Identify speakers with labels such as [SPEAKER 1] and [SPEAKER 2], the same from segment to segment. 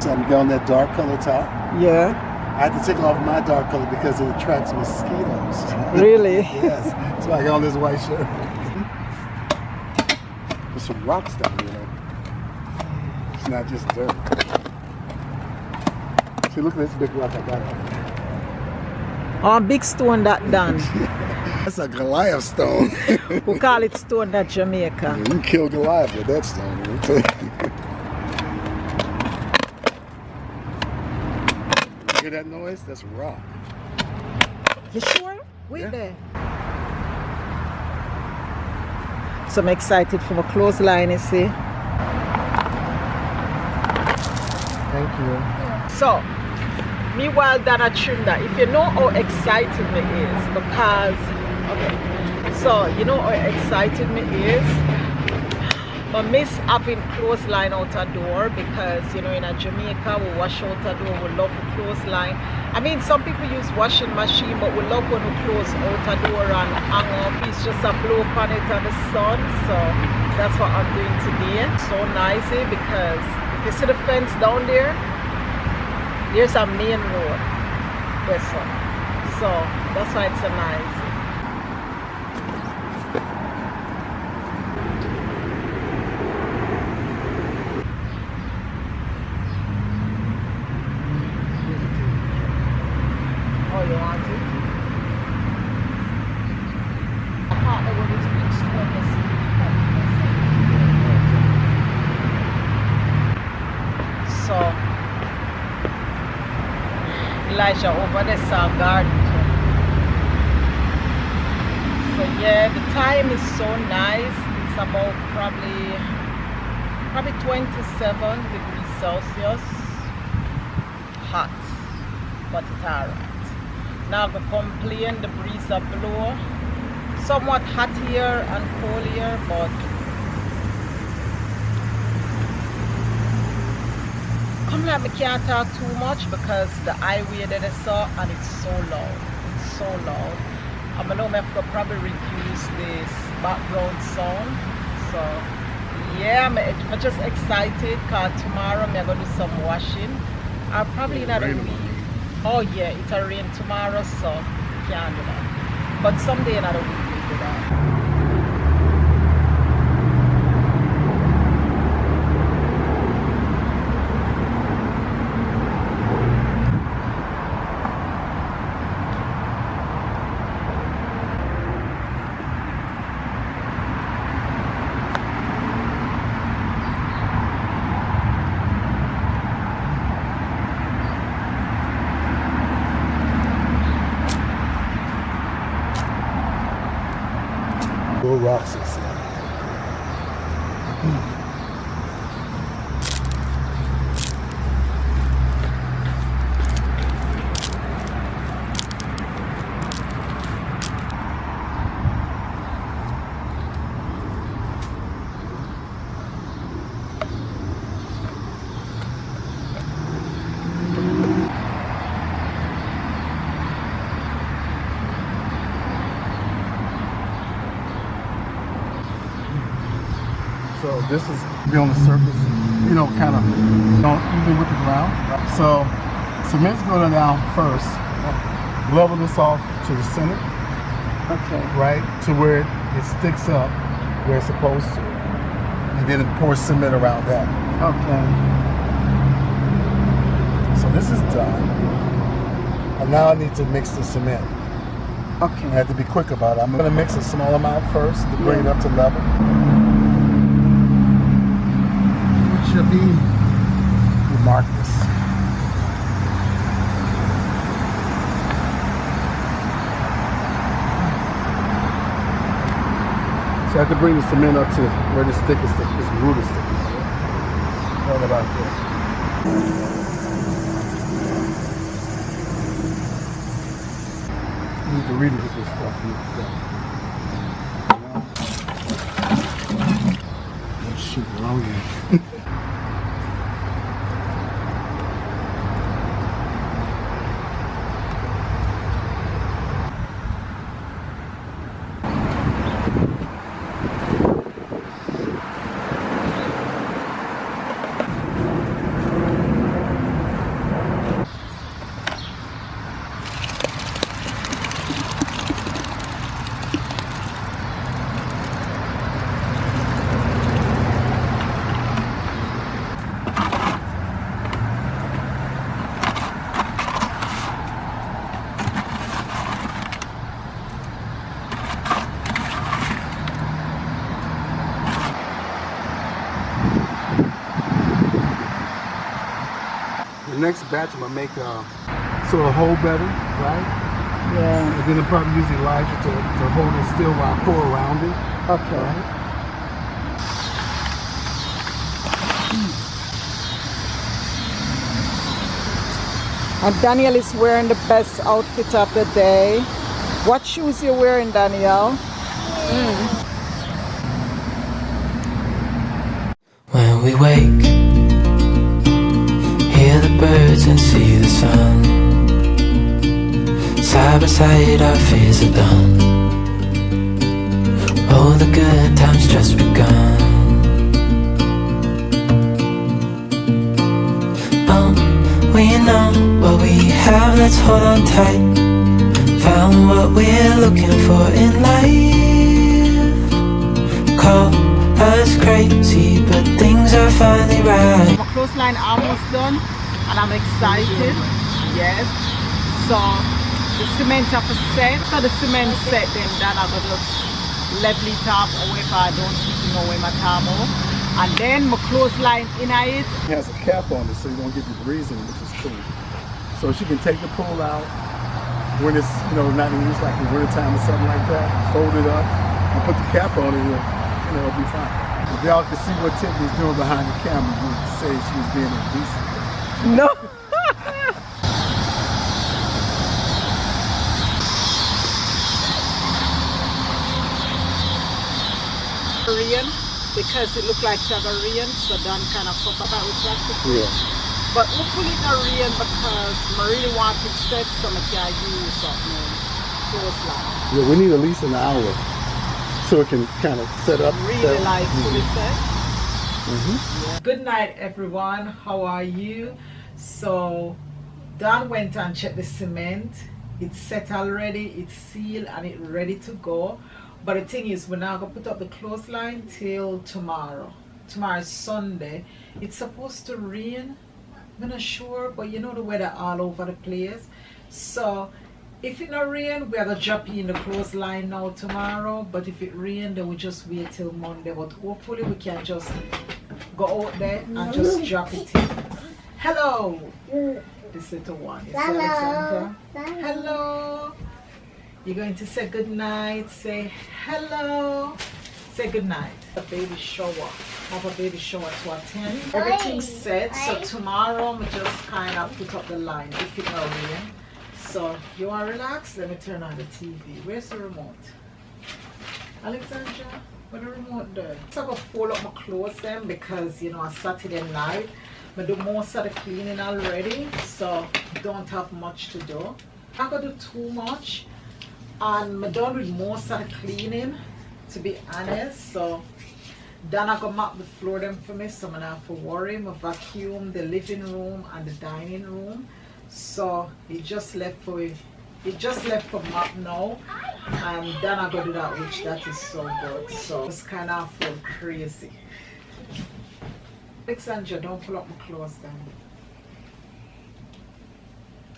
[SPEAKER 1] time you go on that dark color top.
[SPEAKER 2] Yeah.
[SPEAKER 1] I had to take off my dark color because it attracts mosquitoes.
[SPEAKER 2] Really?
[SPEAKER 1] Yes. So I got on this white shirt. There's some rocks down here. It's not just dirt. See, look at this big rock I got on.
[SPEAKER 2] Oh, big stone that done.
[SPEAKER 1] That's a Goliath stone.
[SPEAKER 2] We call it stone that Jamaica.
[SPEAKER 1] You can kill Goliath with that stone. You hear that noise? That's rock.
[SPEAKER 2] You sure? Wait
[SPEAKER 1] Yeah.
[SPEAKER 2] there. So I'm excited for my clothesline, you see.
[SPEAKER 1] Thank you.
[SPEAKER 2] So, me while done a trim that, if you know how excited me is, because, okay, so you know how excited me is, I miss having clothesline out a door because, you know, in a Jamaica, we wash out a door, we love the clothesline. I mean, some people use washing machine, but we love when we close out a door and hang up. It's just a blow upon it and the sun, so that's what I'm doing today. So nicey because if you see the fence down there, there's a main road. Yes, sir. So that's why it's so nice. Oh, you want it? I partner with this big stone, you see. So Elijah over there saw garden too. So yeah, the time is so nice. It's about probably 27 degrees Celsius. Hot, but it's alright. Now I complain the breeze a blow. Somewhat hot here and cold here, but come like me can't talk too much because the highway that I saw and it's so loud. It's so loud. I know I have to probably reduce this background sound. So yeah, I'm just excited because tomorrow I'm gonna do some washing. I'll probably not a week. Oh yeah, it'll rain tomorrow, so can't do that. But someday another week we'll do that.
[SPEAKER 1] Little rocks and stuff. So this is be on the surface, you know, kind of even with the ground. So cement's going down first, level this off to the center,
[SPEAKER 2] Okay.
[SPEAKER 1] right, to where it sticks up where it's supposed to, and then it pours cement around that.
[SPEAKER 2] Okay.
[SPEAKER 1] So this is done, and now I need to mix the cement.
[SPEAKER 2] Okay.
[SPEAKER 1] I have to be quick about it. I'm going to mix a small amount first to bring it up to level. Should be, we'll mark this. So I have to bring the cement up to where the stick is, this root is sticking. Right about there. You need to really get this stuff mixed up. Oh shoot, wrong end. the next batch I'm gonna make so it'll hold better, right?
[SPEAKER 2] Yeah.
[SPEAKER 1] And then I'll probably use Elijah to hold it still while I pour around it.
[SPEAKER 2] Okay.
[SPEAKER 1] Right?
[SPEAKER 2] And Daniel is wearing the best outfit of the day. What shoes you wearing, Daniel?
[SPEAKER 3] When we wake, hear the birds and see the sun. Side by side our fears are done. Oh, the good times just begun. We know what we have, let's hold on tight. Found what we're looking for in life. Call us crazy, but things are finally right.
[SPEAKER 2] My clothesline almost done, and I'm excited. Yes. So the cement have a set. So the cement set, then I'm gonna just level it up, or if I don't even know where my tamo. And then my clothesline in it.
[SPEAKER 1] It has a cap on it so you don't get debris in it, which is cool. So she can take the pole out when it's not in use, like in winter time or something like that. Fold it up and put the cap on it. It'll be fine. If y'all can see what Tiffany's doing behind the camera, you would say she was being indecent.
[SPEAKER 2] No. Korean, because it looked like Korean, so done kind of cover that with plastic.
[SPEAKER 1] Yeah.
[SPEAKER 2] But hopefully Korean because I really want it set so I can use something clothesline.
[SPEAKER 1] Yeah, we need at least an hour so it can kind of set up.
[SPEAKER 2] Really like fully set.
[SPEAKER 1] Yeah.
[SPEAKER 2] Good night, everyone. How are you? So Don went and checked the cement. It's set already, it's sealed, and it's ready to go. But the thing is, we're not gonna put up the clothesline till tomorrow. Tomorrow is Sunday. It's supposed to rain. I'm not sure, but you know the weather all over the place. So if it not rain, we are gonna drop in the clothesline now tomorrow. But if it rain, then we just wait till Monday. But hopefully we can just go out there and just drop it in. Hello. This little one is Alexandra. Hello. You're going to say good night. Say hello. Say good night. A baby shower. Have a baby shower to attend. Everything's set. So tomorrow I'm just kind of put up the line if it's not rain. So you want to relax? Let me turn on the TV. Where's the remote? Alexandra, where the remote there? So I'm gonna fold up my clothes then because on Saturday night I do most of the cleaning already. So don't have much to do. I'm gonna do too much. And I'm done with most of the cleaning, to be honest. So then I go mop the floor them for me, so I don't have to worry. I vacuum the living room and the dining room. So it just left for mop now, and then I go do that, which that is so good. So it's kind of feel crazy. Alexandra, don't pull up my clothes then.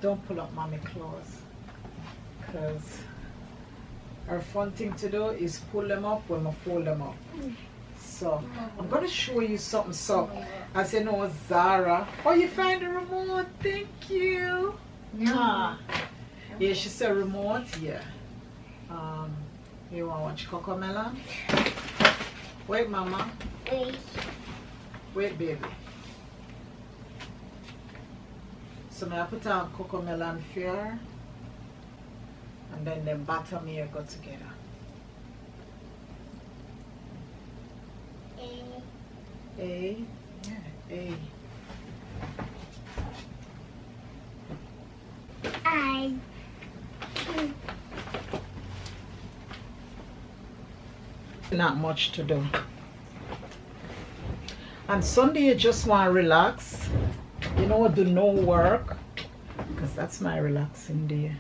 [SPEAKER 2] Don't pull up mommy clothes, because our fun thing to do is pull them up when I fold them up. So I'm going to show you something. So as you know, Zara, oh, you find the remote? Thank you. Yeah, she said remote. Yeah. You want to watch Cocomelon? Wait, mama. Wait, baby. So I put on Cocomelon here. And then the bottom here go together. A. Yeah, A. I. Not much to do. And Sunday you just want to relax. Do no work. Because that's my relaxing day.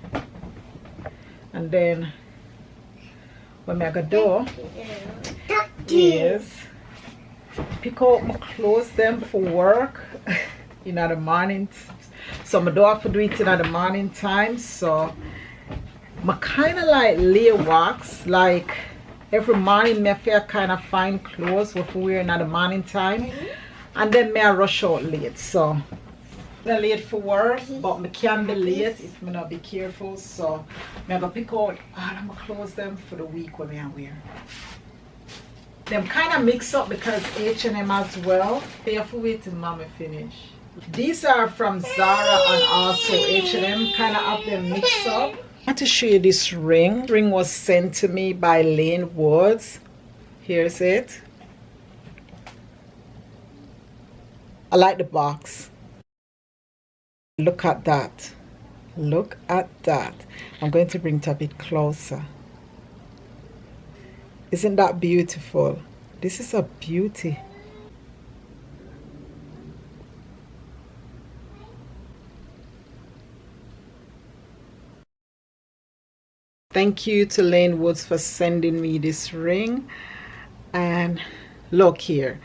[SPEAKER 2] And then what I'm gonna do is pick out my clothes them for work in the morning. So I don't have to do it in the morning time. So I kind of like lay walks, like every morning I feel kind of find clothes what we wear in the morning time, and then I rush out late. So I'm late for work, but I can't be late if I not be careful. So I'm gonna pick out all of my clothes them for the week when I wear. Them kind of mix up because H&M as well. Careful wait till Mama finish. These are from Zara and also H&M. Kind of have them mixed up. I want to show you this ring. This ring was sent to me by Lane Woods. Here's it. I like the box. Look at that. Look at that. I'm going to bring it a bit closer. Isn't that beautiful? This is a beauty. Thank you to Lane Woods for sending me this ring. And look here.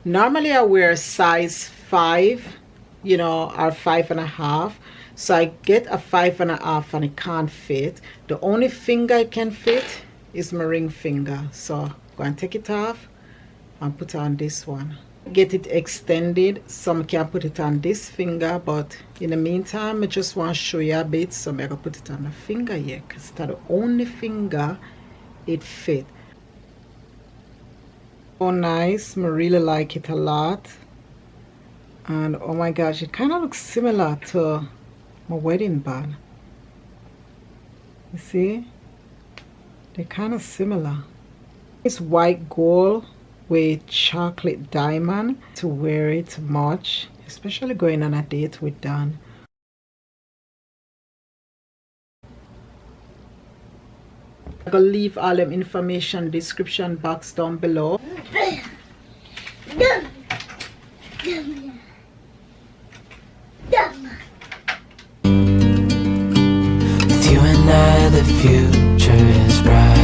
[SPEAKER 2] Normally I wear size 5, you know, or 5.5. So I get a 5.5 and it can't fit. The only finger it can fit is my ring finger. So go and take it off and put on this one. Get it extended so I can put it on this finger, but in the meantime I just want to show you a bit, so I'm gonna put it on the finger here because that's the only finger it fit. So nice. I really like it a lot, and oh my gosh, it kind of looks similar to my wedding band. You see, they're kind of similar. It's white gold with chocolate diamond. To wear it much, especially going on a date with Dan. I'm gonna leave all them information description box down below.
[SPEAKER 3] With you and I, the future is bright.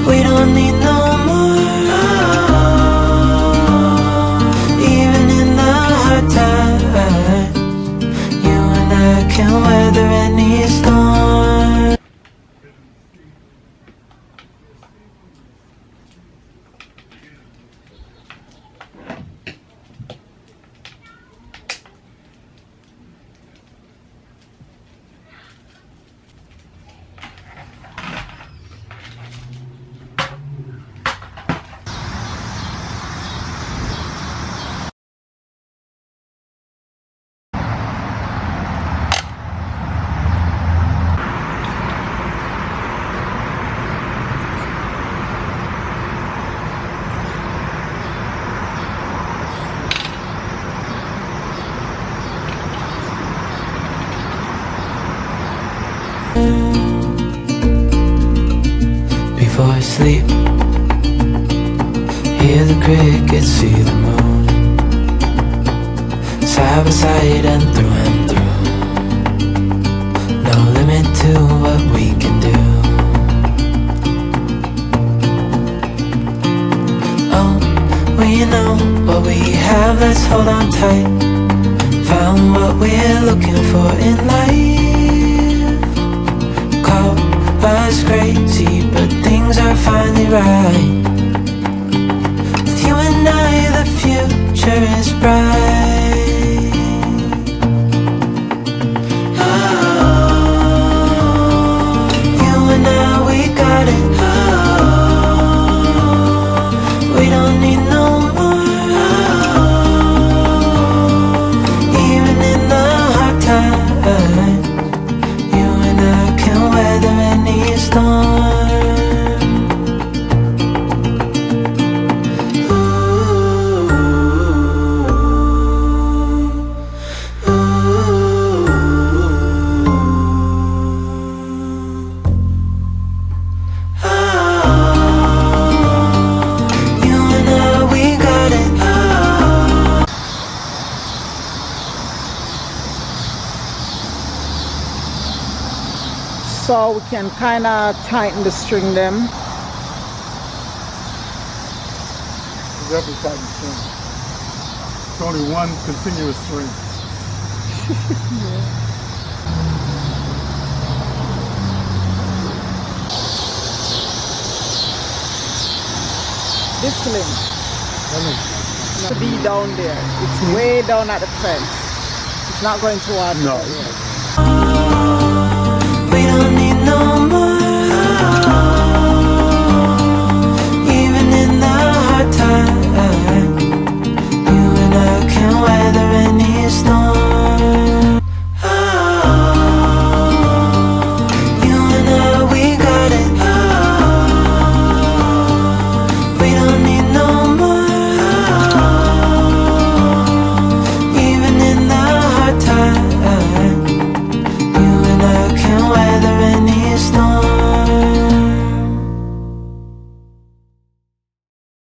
[SPEAKER 3] We don't need no more. Even in the hard times, you and I can weather any storm. Before I sleep, hear the crickets, see the moon, side by side and through. No limit to what we can do. Oh, we know what we have, let's hold on tight. Found what we're looking for in life. Call us crazy, but things are finally right. With you and I, the future is bright. Oh, you and I, we got it. Oh, we don't need no more. Even in the hard times, you and I can weather any storm. Ooh.
[SPEAKER 2] So we can kind of tighten the string them.
[SPEAKER 1] Definitely tighten the string. It's only one continuous string.
[SPEAKER 2] This sling to be down there. It's way down at the fence. It's not going to water.
[SPEAKER 1] No.
[SPEAKER 2] Yet.